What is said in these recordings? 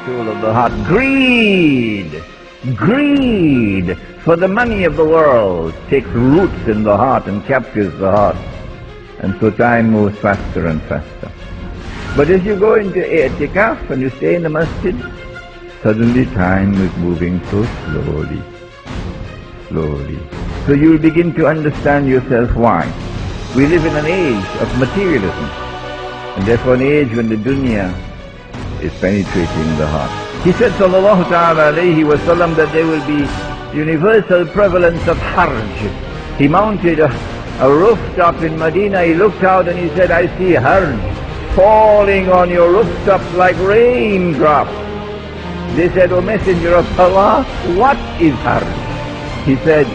tool of the heart. Greed! Greed for the money of the world takes roots in the heart and captures the heart. And so time moves faster and faster. But as you go into i'tikaf and you stay in the masjid, suddenly time is moving so slowly. Slowly. So you'll begin to understand yourself why. We live in an age of materialism, and therefore an age when the dunya is penetrating the heart. He said, sallallahu ta'ala alayhi wa sallam, that there will be universal prevalence of harj. He mounted a rooftop in Medina. He looked out and he said, I see harj falling on your rooftop like raindrops. They said, O Messenger of Allah, what is harj? He said,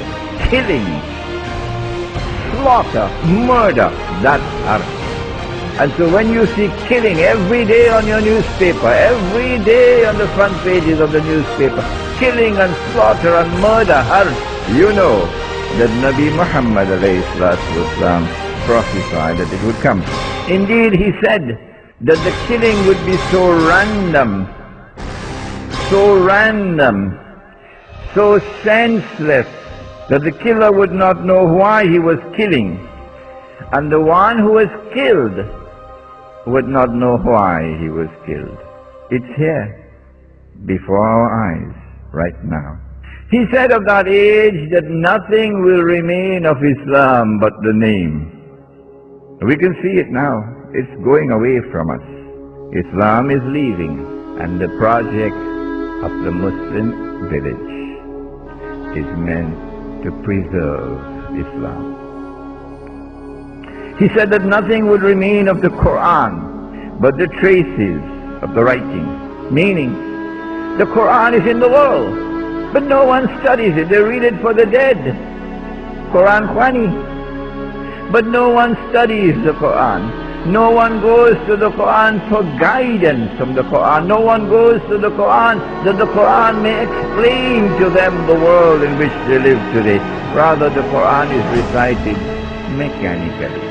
killing, slaughter, murder, that's harj. And so when you see killing every day on your newspaper, every day on the front pages of the newspaper, killing and slaughter and murder, you know that Nabi Muhammad ﷺ prophesied that it would come. Indeed, he said that the killing would be so random, so senseless, that the killer would not know why he was killing, and the one who was killed would not know why he was killed. It's here, before our eyes, right now. He said of that age that nothing will remain of Islam but the name. We can see it now. It's going away from us. Islam is leaving, and the project of the Muslim village is meant to preserve Islam. He said that nothing would remain of the Quran but the traces of the writings. Meaning, the Quran is in the world, but no one studies it. They read it for the dead. Quran Khwani. But no one studies the Quran. No one goes to the Quran for guidance from the Quran. No one goes to the Quran that the Quran may explain to them the world in which they live today. Rather, the Quran is recited mechanically.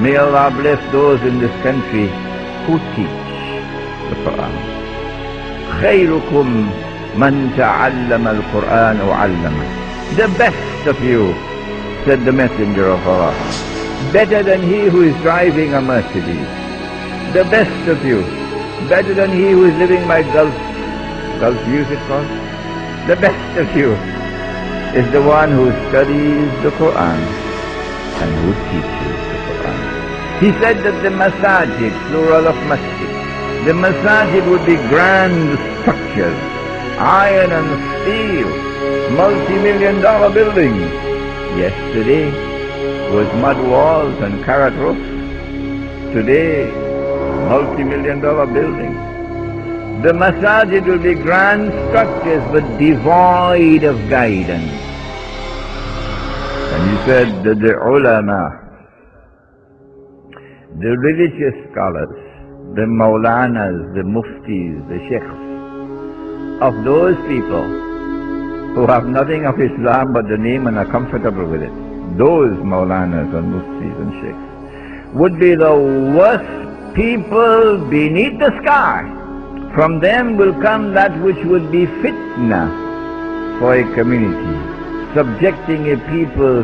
May Allah bless those in this country who teach the Quran. خَيْرُكُمْ مَنْ تَعَلَّمَ الْقُرْآنَ وَعَلَّمَهُ. The best of you, said the Messenger of Allah, better than he who is driving a Mercedes. The best of you, better than he who is living by Gulf views it called. The best of you is the one who studies the Quran and who teaches the Quran. He said that the masajid, plural of masjid, the masajid would be grand structures, iron and steel, multi-million-dollar buildings. Yesterday was mud walls and carrot roofs. Today, multi-million-dollar buildings. The masajid will be grand structures but devoid of guidance. And he said that the ulama, the religious scholars, the maulanas, the muftis, the sheikhs, of those people who have nothing of Islam but the name and are comfortable with it, those maulanas and muftis and sheikhs would be the worst people beneath the sky. From them will come that which would be fitna for a community, subjecting a people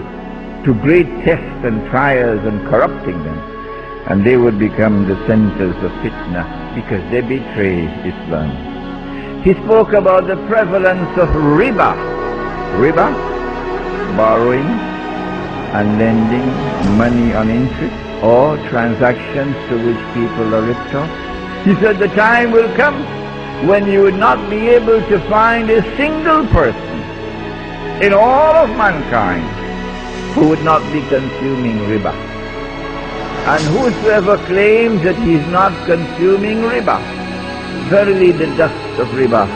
to great tests and trials and corrupting them. And they would become the centers of fitna because they betray Islam. He spoke about the prevalence of riba. Riba, borrowing and lending money on interest, or transactions to which people are ripped off. He said the time will come when you would not be able to find a single person in all of mankind who would not be consuming riba. And whosoever claims that he is not consuming riba, verily the dust of riba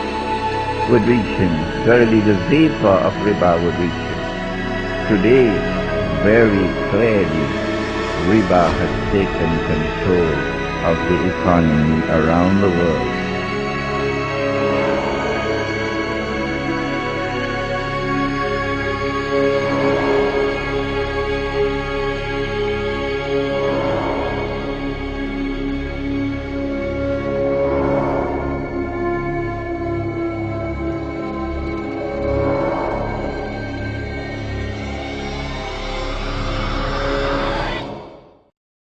would reach him. Verily the vapor of riba would reach him. Today, very clearly, riba has taken control of the economy around the world.